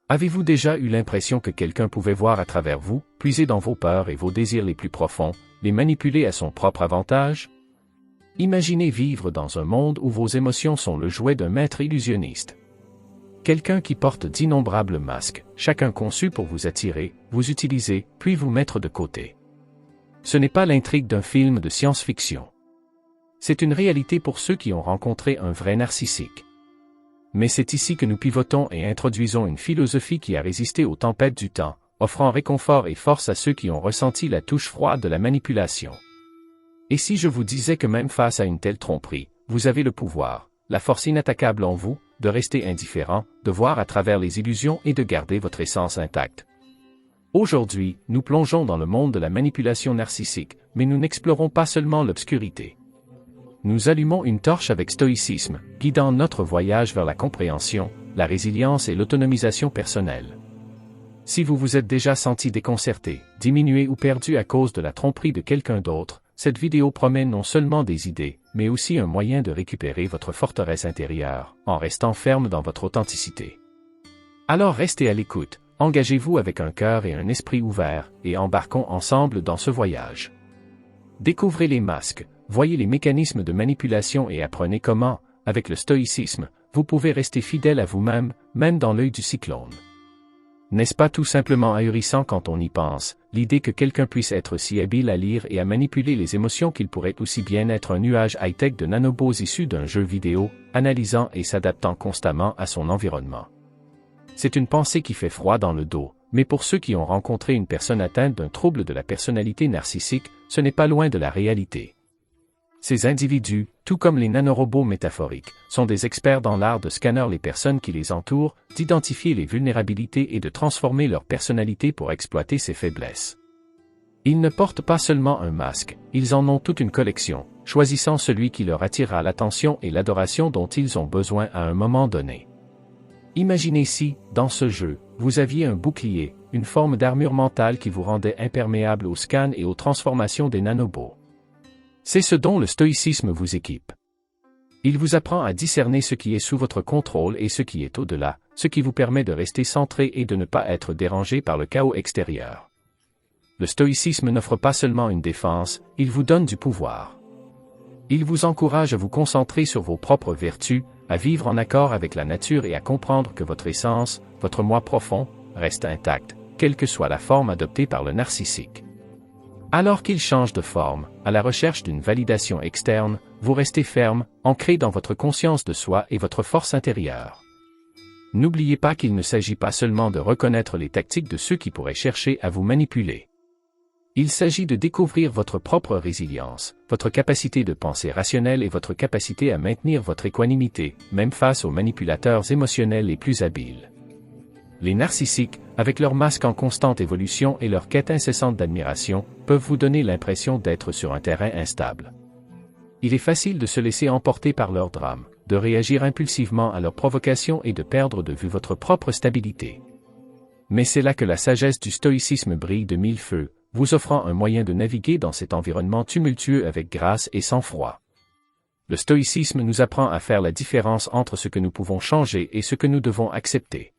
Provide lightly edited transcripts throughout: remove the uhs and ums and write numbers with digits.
Avez-vous déjà eu l'impression que quelqu'un pouvait voir à travers vous, puiser dans vos peurs et vos désirs les plus profonds, les manipuler à son propre avantage? Imaginez vivre dans un monde où vos émotions sont le jouet d'un maître illusionniste. Quelqu'un qui porte d'innombrables masques, chacun conçu pour vous attirer, vous utiliser, puis vous mettre de côté. Ce n'est pas l'intrigue d'un film de science-fiction. C'est une réalité pour ceux qui ont rencontré un vrai narcissique. Mais c'est ici que nous pivotons et introduisons une philosophie qui a résisté aux tempêtes du temps, offrant réconfort et force à ceux qui ont ressenti la touche froide de la manipulation. Et si je vous disais que même face à une telle tromperie, vous avez le pouvoir, la force inattaquable en vous, de rester indifférent, de voir à travers les illusions et de garder votre essence intacte. Aujourd'hui, nous plongeons dans le monde de la manipulation narcissique, mais nous n'explorons pas seulement l'obscurité. Nous allumons une torche avec stoïcisme, guidant notre voyage vers la compréhension, la résilience et l'autonomisation personnelle. Si vous vous êtes déjà senti déconcerté, diminué ou perdu à cause de la tromperie de quelqu'un d'autre, cette vidéo promet non seulement des idées, mais aussi un moyen de récupérer votre forteresse intérieure, en restant ferme dans votre authenticité. Alors restez à l'écoute, engagez-vous avec un cœur et un esprit ouverts, et embarquons ensemble dans ce voyage. Découvrez les masques, voyez les mécanismes de manipulation et apprenez comment, avec le stoïcisme, vous pouvez rester fidèle à vous-même, même dans l'œil du cyclone. N'est-ce pas tout simplement ahurissant quand on y pense, l'idée que quelqu'un puisse être si habile à lire et à manipuler les émotions qu'il pourrait aussi bien être un nuage high-tech de nanobots issus d'un jeu vidéo, analysant et s'adaptant constamment à son environnement. C'est une pensée qui fait froid dans le dos, mais pour ceux qui ont rencontré une personne atteinte d'un trouble de la personnalité narcissique, ce n'est pas loin de la réalité. Ces individus, tout comme les nanorobots métaphoriques, sont des experts dans l'art de scanner les personnes qui les entourent, d'identifier les vulnérabilités et de transformer leur personnalité pour exploiter ses faiblesses. Ils ne portent pas seulement un masque, ils en ont toute une collection, choisissant celui qui leur attirera l'attention et l'adoration dont ils ont besoin à un moment donné. Imaginez si, dans ce jeu, vous aviez un bouclier, une forme d'armure mentale qui vous rendait imperméable aux scans et aux transformations des nanobots. C'est ce dont le stoïcisme vous équipe. Il vous apprend à discerner ce qui est sous votre contrôle et ce qui est au-delà, ce qui vous permet de rester centré et de ne pas être dérangé par le chaos extérieur. Le stoïcisme n'offre pas seulement une défense, il vous donne du pouvoir. Il vous encourage à vous concentrer sur vos propres vertus, à vivre en accord avec la nature et à comprendre que votre essence, votre moi profond, reste intact, quelle que soit la forme adoptée par le narcissique. Alors qu'il change de forme, à la recherche d'une validation externe, vous restez ferme, ancré dans votre conscience de soi et votre force intérieure. N'oubliez pas qu'il ne s'agit pas seulement de reconnaître les tactiques de ceux qui pourraient chercher à vous manipuler. Il s'agit de découvrir votre propre résilience, votre capacité de pensée rationnelle et votre capacité à maintenir votre équanimité, même face aux manipulateurs émotionnels les plus habiles. Les narcissiques, avec leur masque en constante évolution et leur quête incessante d'admiration, peuvent vous donner l'impression d'être sur un terrain instable. Il est facile de se laisser emporter par leur drame, de réagir impulsivement à leurs provocations et de perdre de vue votre propre stabilité. Mais c'est là que la sagesse du stoïcisme brille de mille feux, vous offrant un moyen de naviguer dans cet environnement tumultueux avec grâce et sang-froid. Le stoïcisme nous apprend à faire la différence entre ce que nous pouvons changer et ce que nous devons accepter.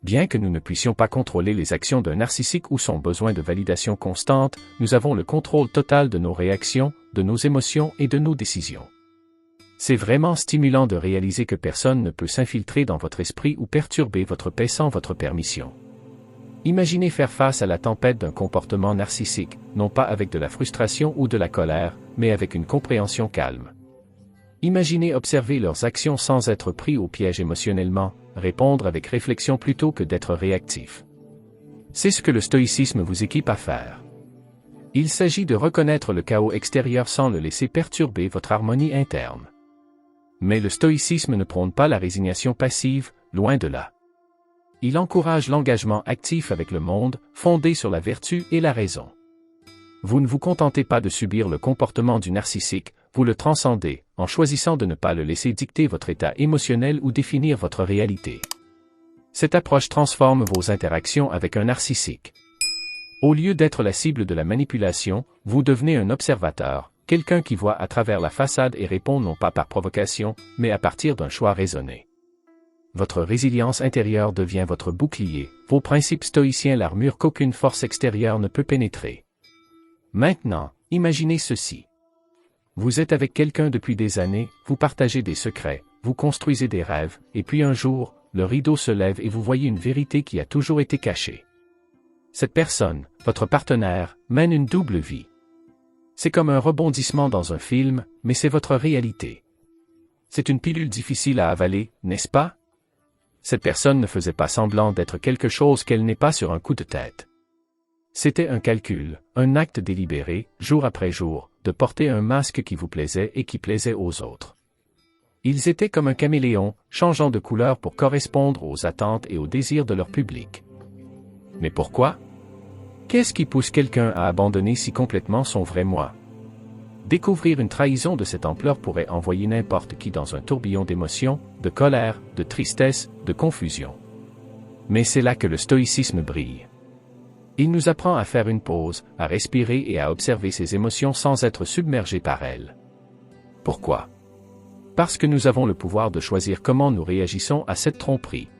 Bien que nous ne puissions pas contrôler les actions d'un narcissique ou son besoin de validation constante, nous avons le contrôle total de nos réactions, de nos émotions et de nos décisions. C'est vraiment stimulant de réaliser que personne ne peut s'infiltrer dans votre esprit ou perturber votre paix sans votre permission. Imaginez faire face à la tempête d'un comportement narcissique, non pas avec de la frustration ou de la colère, mais avec une compréhension calme. Imaginez observer leurs actions sans être pris au piège émotionnellement, répondre avec réflexion plutôt que d'être réactif. C'est ce que le stoïcisme vous équipe à faire. Il s'agit de reconnaître le chaos extérieur sans le laisser perturber votre harmonie interne. Mais le stoïcisme ne prône pas la résignation passive, loin de là. Il encourage l'engagement actif avec le monde, fondé sur la vertu et la raison. Vous ne vous contentez pas de subir le comportement du narcissique, vous le transcendez, en choisissant de ne pas le laisser dicter votre état émotionnel ou définir votre réalité. Cette approche transforme vos interactions avec un narcissique. Au lieu d'être la cible de la manipulation, vous devenez un observateur, quelqu'un qui voit à travers la façade et répond non pas par provocation, mais à partir d'un choix raisonné. Votre résilience intérieure devient votre bouclier, vos principes stoïciens l'armure qu'aucune force extérieure ne peut pénétrer. Maintenant, imaginez ceci. Vous êtes avec quelqu'un depuis des années, vous partagez des secrets, vous construisez des rêves, et puis un jour, le rideau se lève et vous voyez une vérité qui a toujours été cachée. Cette personne, votre partenaire, mène une double vie. C'est comme un rebondissement dans un film, mais c'est votre réalité. C'est une pilule difficile à avaler, n'est-ce pas? Cette personne ne faisait pas semblant d'être quelque chose qu'elle n'est pas sur un coup de tête. C'était un calcul, un acte délibéré, jour après jour, de porter un masque qui vous plaisait et qui plaisait aux autres. Ils étaient comme un caméléon, changeant de couleur pour correspondre aux attentes et aux désirs de leur public. Mais pourquoi? Qu'est-ce qui pousse quelqu'un à abandonner si complètement son vrai moi? Découvrir une trahison de cette ampleur pourrait envoyer n'importe qui dans un tourbillon d'émotions, de colère, de tristesse, de confusion. Mais c'est là que le stoïcisme brille. Il nous apprend à faire une pause, à respirer et à observer ses émotions sans être submergés par elles. Pourquoi? Parce que nous avons le pouvoir de choisir comment nous réagissons à cette tromperie.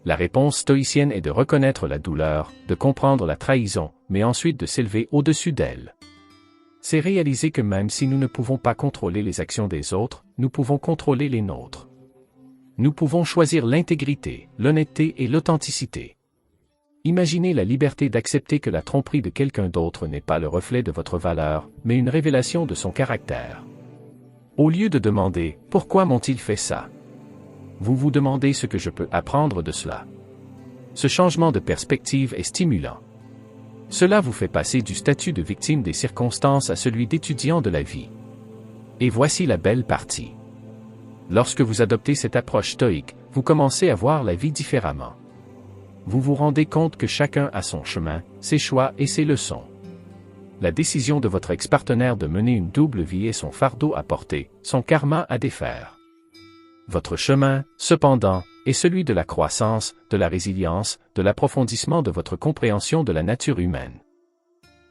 La réponse stoïcienne est de reconnaître la douleur, de comprendre la trahison, mais ensuite de s'élever au-dessus d'elle. C'est réaliser que même si nous ne pouvons pas contrôler les actions des autres, nous pouvons contrôler les nôtres. Nous pouvons choisir l'intégrité, l'honnêteté et l'authenticité. Imaginez la liberté d'accepter que la tromperie de quelqu'un d'autre n'est pas le reflet de votre valeur, mais une révélation de son caractère. Au lieu de demander « Pourquoi m'ont-ils fait ça ?», vous vous demandez ce que je peux apprendre de cela. Ce changement de perspective est stimulant. Cela vous fait passer du statut de victime des circonstances à celui d'étudiant de la vie. Et voici la belle partie. Lorsque vous adoptez cette approche stoïque, vous commencez à voir la vie différemment. Vous vous rendez compte que chacun a son chemin, ses choix et ses leçons. La décision de votre ex-partenaire de mener une double vie est son fardeau à porter, son karma à défaire. Votre chemin, cependant, est celui de la croissance, de la résilience, de l'approfondissement de votre compréhension de la nature humaine.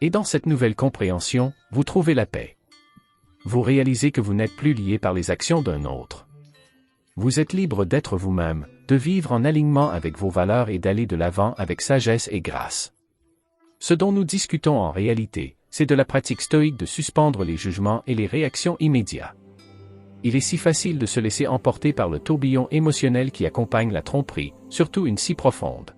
Et dans cette nouvelle compréhension, vous trouvez la paix. Vous réalisez que vous n'êtes plus lié par les actions d'un autre. Vous êtes libre d'être vous-même, de vivre en alignement avec vos valeurs et d'aller de l'avant avec sagesse et grâce. Ce dont nous discutons en réalité, c'est de la pratique stoïque de suspendre les jugements et les réactions immédiates. Il est si facile de se laisser emporter par le tourbillon émotionnel qui accompagne la tromperie, surtout une si profonde.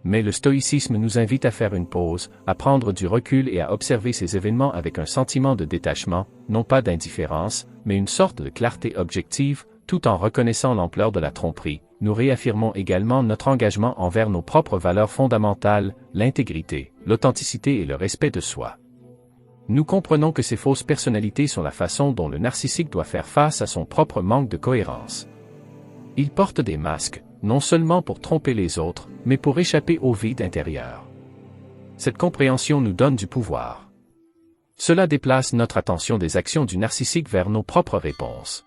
Mais le stoïcisme nous invite à faire une pause, à prendre du recul et à observer ces événements avec un sentiment de détachement, non pas d'indifférence, mais une sorte de clarté objective, tout en reconnaissant l'ampleur de la tromperie. Nous réaffirmons également notre engagement envers nos propres valeurs fondamentales, l'intégrité, l'authenticité et le respect de soi. Nous comprenons que ces fausses personnalités sont la façon dont le narcissique doit faire face à son propre manque de cohérence. Il porte des masques, non seulement pour tromper les autres, mais pour échapper au vide intérieur. Cette compréhension nous donne du pouvoir. Cela déplace notre attention des actions du narcissique vers nos propres réponses.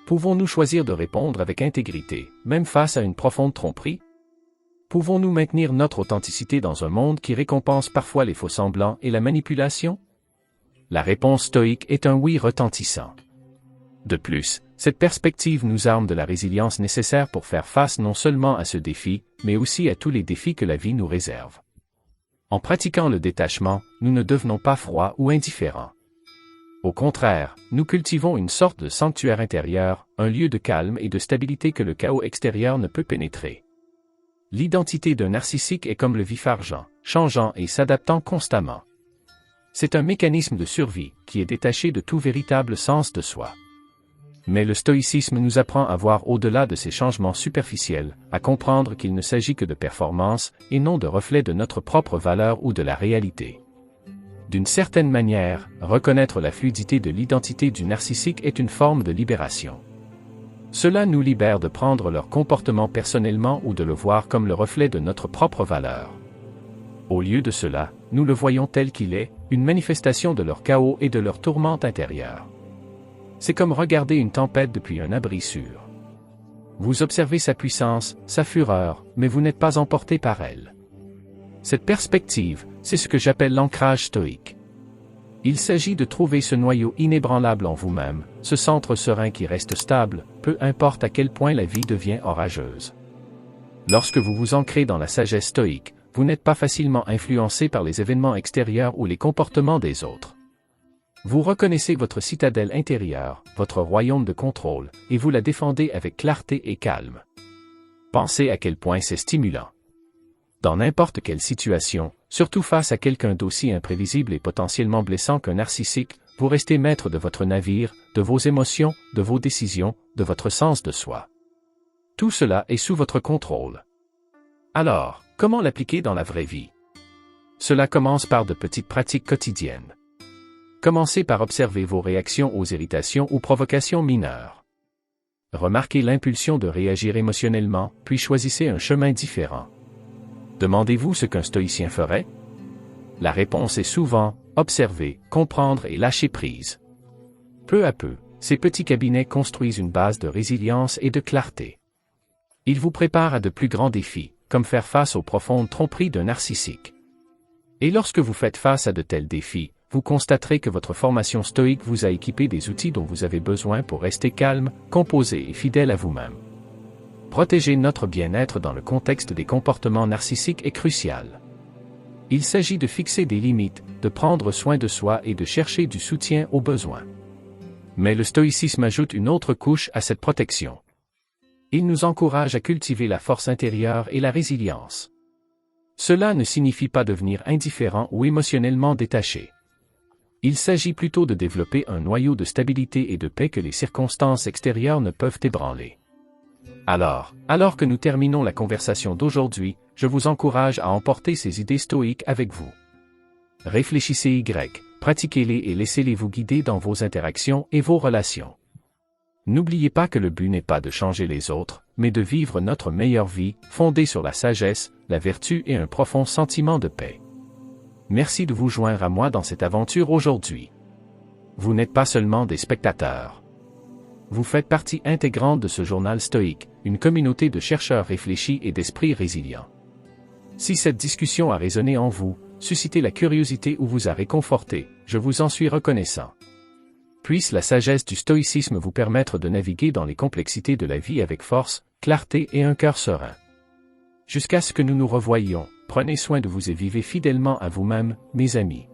Pouvons-nous choisir de répondre avec intégrité, même face à une profonde tromperie? Pouvons-nous maintenir notre authenticité dans un monde qui récompense parfois les faux-semblants et la manipulation? La réponse stoïque est un oui retentissant. De plus, cette perspective nous arme de la résilience nécessaire pour faire face non seulement à ce défi, mais aussi à tous les défis que la vie nous réserve. En pratiquant le détachement, nous ne devenons pas froids ou indifférents. Au contraire, nous cultivons une sorte de sanctuaire intérieur, un lieu de calme et de stabilité que le chaos extérieur ne peut pénétrer. L'identité d'un narcissique est comme le vif-argent, changeant et s'adaptant constamment. C'est un mécanisme de survie qui est détaché de tout véritable sens de soi. Mais le stoïcisme nous apprend à voir au-delà de ces changements superficiels, à comprendre qu'il ne s'agit que de performance et non de reflet de notre propre valeur ou de la réalité. D'une certaine manière, reconnaître la fluidité de l'identité du narcissique est une forme de libération. Cela nous libère de prendre leur comportement personnellement ou de le voir comme le reflet de notre propre valeur. Au lieu de cela, nous le voyons tel qu'il est, une manifestation de leur chaos et de leur tourmente intérieure. C'est comme regarder une tempête depuis un abri sûr. Vous observez sa puissance, sa fureur, mais vous n'êtes pas emporté par elle. Cette perspective, c'est ce que j'appelle l'ancrage stoïque. Il s'agit de trouver ce noyau inébranlable en vous-même, ce centre serein qui reste stable, peu importe à quel point la vie devient orageuse. Lorsque vous vous ancrez dans la sagesse stoïque, vous n'êtes pas facilement influencé par les événements extérieurs ou les comportements des autres. Vous reconnaissez votre citadelle intérieure, votre royaume de contrôle, et vous la défendez avec clarté et calme. Pensez à quel point c'est stimulant. Dans n'importe quelle situation, surtout face à quelqu'un d'aussi imprévisible et potentiellement blessant qu'un narcissique, vous restez maître de votre navire, de vos émotions, de vos décisions, de votre sens de soi. Tout cela est sous votre contrôle. Alors, comment l'appliquer dans la vraie vie? Cela commence par de petites pratiques quotidiennes. Commencez par observer vos réactions aux irritations ou provocations mineures. Remarquez l'impulsion de réagir émotionnellement, puis choisissez un chemin différent. Demandez-vous ce qu'un stoïcien ferait? La réponse est souvent « observer, comprendre et lâcher prise ». Peu à peu, ces petits cabinets construisent une base de résilience et de clarté. Ils vous préparent à de plus grands défis, comme faire face aux profondes tromperies d'un narcissique. Et lorsque vous faites face à de tels défis, vous constaterez que votre formation stoïque vous a équipé des outils dont vous avez besoin pour rester calme, composé et fidèle à vous-même. Protéger notre bien-être dans le contexte des comportements narcissiques est crucial. Il s'agit de fixer des limites, de prendre soin de soi et de chercher du soutien aux besoins. Mais le stoïcisme ajoute une autre couche à cette protection. Il nous encourage à cultiver la force intérieure et la résilience. Cela ne signifie pas devenir indifférent ou émotionnellement détaché. Il s'agit plutôt de développer un noyau de stabilité et de paix que les circonstances extérieures ne peuvent ébranler. Alors que nous terminons la conversation d'aujourd'hui, je vous encourage à emporter ces idées stoïques avec vous. Réfléchissez pratiquez-les et laissez-les vous guider dans vos interactions et vos relations. N'oubliez pas que le but n'est pas de changer les autres, mais de vivre notre meilleure vie, fondée sur la sagesse, la vertu et un profond sentiment de paix. Merci de vous joindre à moi dans cette aventure aujourd'hui. Vous n'êtes pas seulement des spectateurs. Vous faites partie intégrante de ce journal stoïque, une communauté de chercheurs réfléchis et d'esprits résilients. Si cette discussion a résonné en vous, suscité la curiosité ou vous a réconforté, je vous en suis reconnaissant. Puisse la sagesse du stoïcisme vous permettre de naviguer dans les complexités de la vie avec force, clarté et un cœur serein. Jusqu'à ce que nous nous revoyions, prenez soin de vous et vivez fidèlement à vous-même, mes amis.